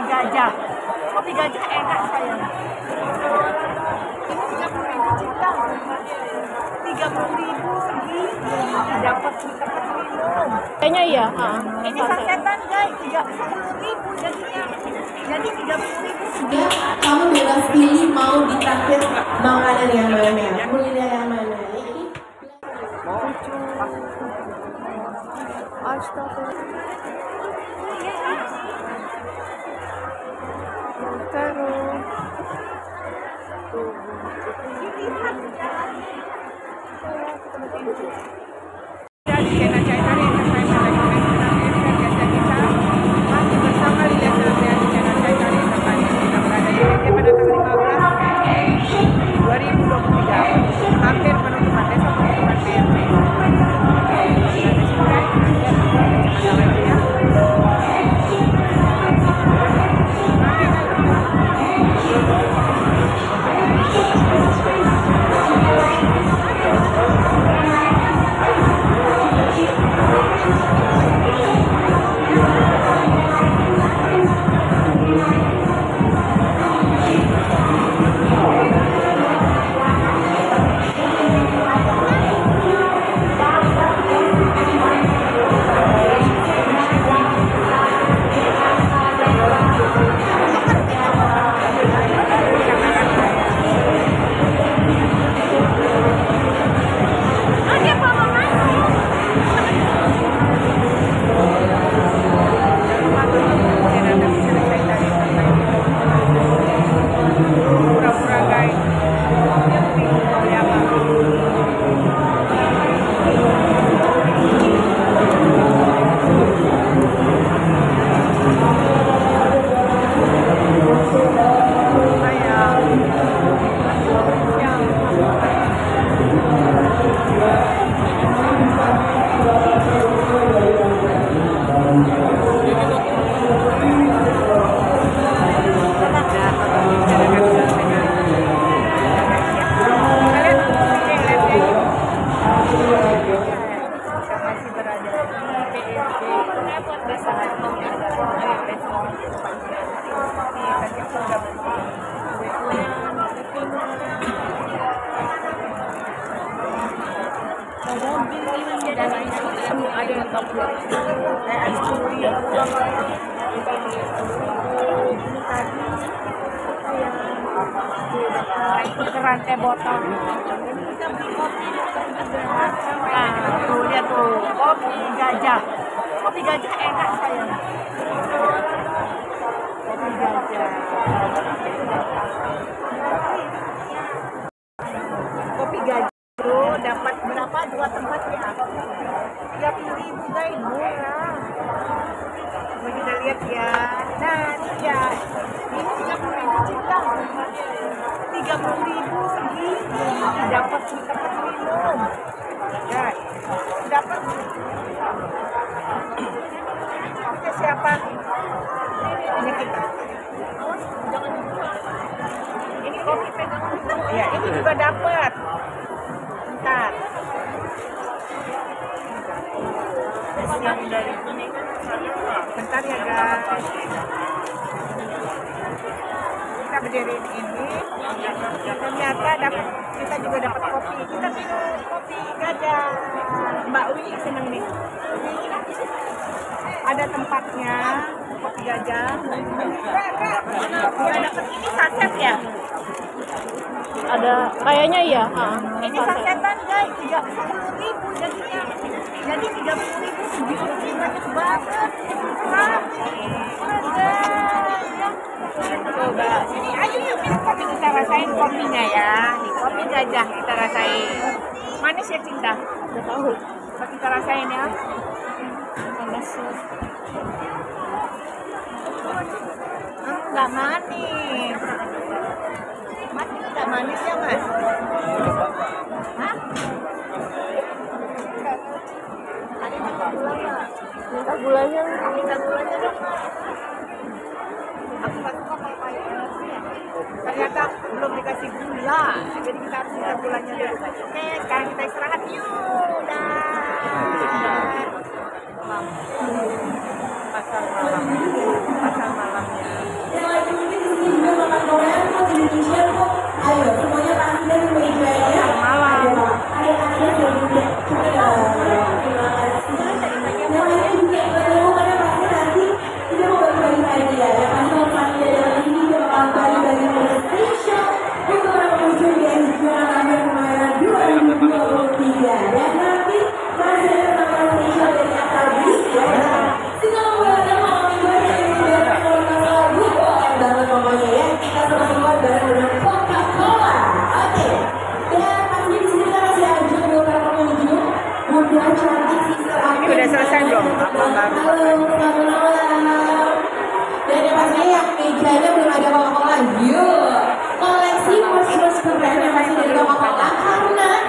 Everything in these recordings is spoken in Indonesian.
gajah. Kopi gajah enak sayang. Ini 30.000 cinta. 30.000 segi. Dapat minum. Kayaknya iya. Ini sasetan guys, 30.000 jadinya. Jadi 30.000 segi. Kamu bebas pilih mau ditraktir makanan yang mana, kuliner yang mana. Dari channel China yang saya masih bersama Lilia Sylvia di channel China yang kita berada di Indonesia pada tanggal 15 2023, hampir penutupan desa penutupan PRT. Rantai botol. Kita beli kopi. Nah, tuh lihat tuh, kopi gajah. Kopi gajah enak sayang. Kopi gajah. Kopi gajah itu dapat berapa? 2 tempat ya. 30.000 guys, murah. Coba kita lihat ya. Nah, ini ya. Ini 30.000 cinta. 30.000 segi. Dapat minum. Ya, dapat. Oke, siapa? Ini kita. Ini kopi pegang. Ya, ini juga dapat. Bentar. Bentar ya guys. Kita berdiriin ini. Ternyata dapat, kita juga dapat kopi. Kita minum kopi gajah. Mbak Wi seneng nih. Ada tempatnya kopi gajah. Kita dapat ini saset ya. Ada kayaknya iya. Ini sasetan guys, 30.000 jadinya. Jadi 30.000 segi banyak banget. Coba sini, ayo yuk minum kopi, kita rasain kopinya ya. Nih kopi gajah kita rasain. Manis ya cinta? Udah tahu. Coba kita rasain ya. Panas. Enggak manis. Mas itu enggak manis ya mas? Hah? Ada minta gula nggak? Minta gulanya. Minta gulanya dong mas. Aku nggak suka kalau kayak ternyata belum dikasih gula, jadi kita harus minta gulanya dulu. Oke, sekarang kita istirahat yuk. Dah. Mas pasar malam. Pasar malamnya. Yang lagi mungkin di sini juga makan Korea kok di Indonesia kok. Ayo semuanya pasti dari mejanya. Malam. Ada yang juga. Terima kasih. Yang lainnya juga ketemu karena pasti nanti kita mau bagi-bagi hadiah. Yang pasti kalau pasti ada di sini juga bakal bagi-bagi hadiah spesial untuk para pengunjung di Juara Taman Kemayoran 2023. Dan nanti masih ada taman spesial dari Akabri. Tinggal mulai mau banget pokoknya ya, kita semua bareng dengan Coca-Cola. Oke, dan pastinya di sini kita masih ada juga para pengunjung muda cantik sister aku. Ini udah selesai belum? Halo, selamat malam. Dan yang pastinya yang mejanya belum ada Coca-Cola. Yuk, koleksi merch keren yang masih dari Coca-Cola karena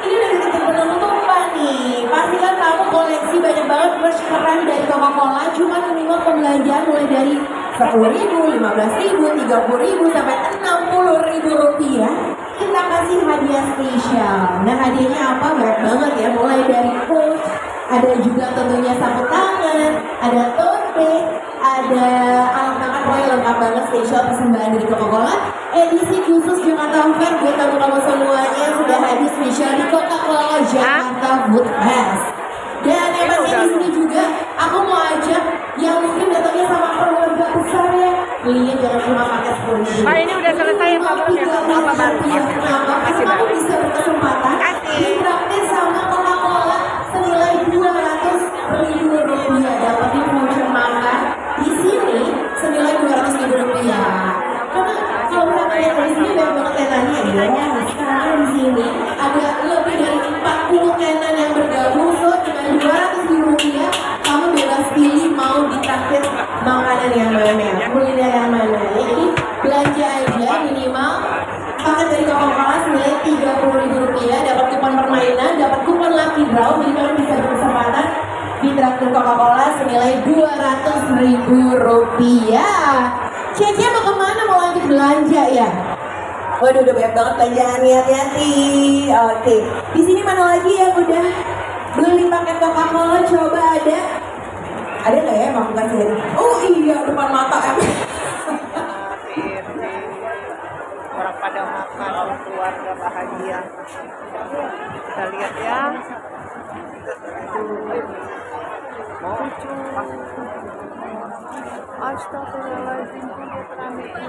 ini udah dekat penutupan nih. Pastikan kamu koleksi banyak banget merch keren dari Coca-Cola. Cuma minimal pembelanjaan mulai dari 10.000, 15.000, 30.000 sampai 60.000 rupiah. Kita kasih hadiah spesial. Nah hadiahnya apa? Banyak banget ya. Mulai dari pouch, ada juga tentunya sapu tangan, ada tote bag, ada alat makan pokoknya lengkap banget spesial persembahan dari Coca-Cola. Edisi khusus Jakarta Fair buat kamu semuanya sudah hadir spesial di Coca-Cola Jakarta Food Fest. Dan yang pasti di sini juga aku mau ajak yang mungkin datangnya sama keluarga besar ya, belinya jangan cuma pakai 10.000. Pak, ini udah selesai ya Pak Bro ya? Apa baru? Masih kamu bisa berkesempatan ditraktir sama Coca-Cola senilai 200.000 rupiah, dapetin voucher makan di sini senilai 200.000 rupiah. Karena kalau misalnya dari sini banyak banget tenannya ya. Sekarang di sini ada lebih dari 40 tenan yang bergabung, so dengan 200.000 rupiah kamu bebas pilih mau ditraktir makanan yang mana, kuliner yang mana. Jadi belanja aja minimal paket dari Coca-Cola senilai 30.000 rupiah, dapat kupon permainan, dapat kupon lucky draw, jadi kamu bisa berkesempatan ditraktir Coca-Cola senilai 200.000 rupiah. Ceknya mau kemana? Mau lanjut belanja ya? Waduh, udah banyak banget belanjaannya, hati-hati. Oke, di sini mana lagi yang udah beli paket Coca-Cola? Coba ada nggak ya? Mau kasih lihat? Oh iya, depan mata ya. Orang pada makan, keluarga bahagia. Kita lihat ya. Astagfirullahaladzim, lihat ramenya.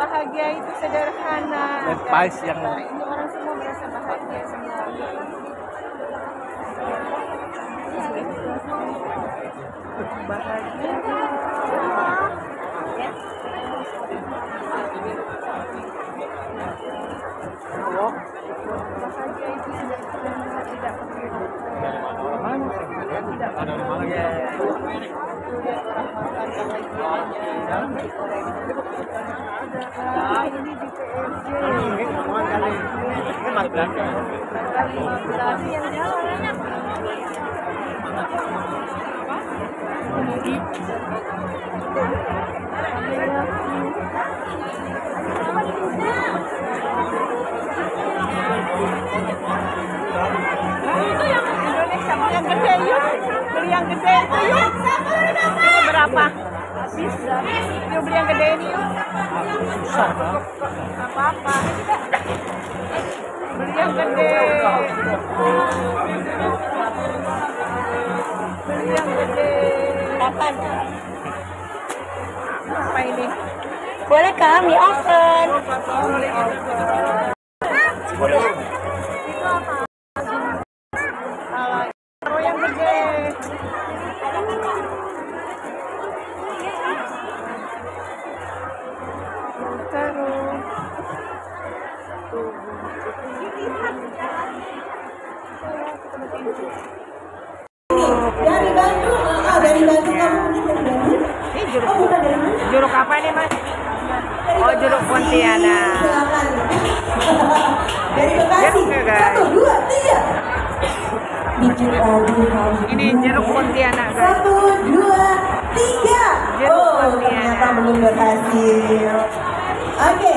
Bahagia itu sederhana. Pais yang Ini orang semua merasa bahagia semua. Bahagia. Bahagia itu sederhana, tidak perlu. Ini di PRJ. Itu yang Indonesia yang gede yuk, beli yang gede itu yuk. Ini berapa? Habis. Yuk beli yang gede ini yuk. Apa-apa. Beli yang gede. Beli yang gede. Kapan? Apa ini? Boleh kami oven. Boleh oven. Itu apa? Taruh yang gede. Taruh. Dari Bandung, dari Bandung kamu mungkin dari Bandung. Ini jeruk. Oh bukan dari mana? Jeruk apa nih Mas? Oh jeruk Pontianak. Silakan. Dari Bekasi. Jeruk ya, guys? 1, 2, 3. Dikit lagi. Ini jeruk Pontianak guys. 1, 2, 3. Jeruk Oh Pontianak. ternyata belum berhasil. Oke.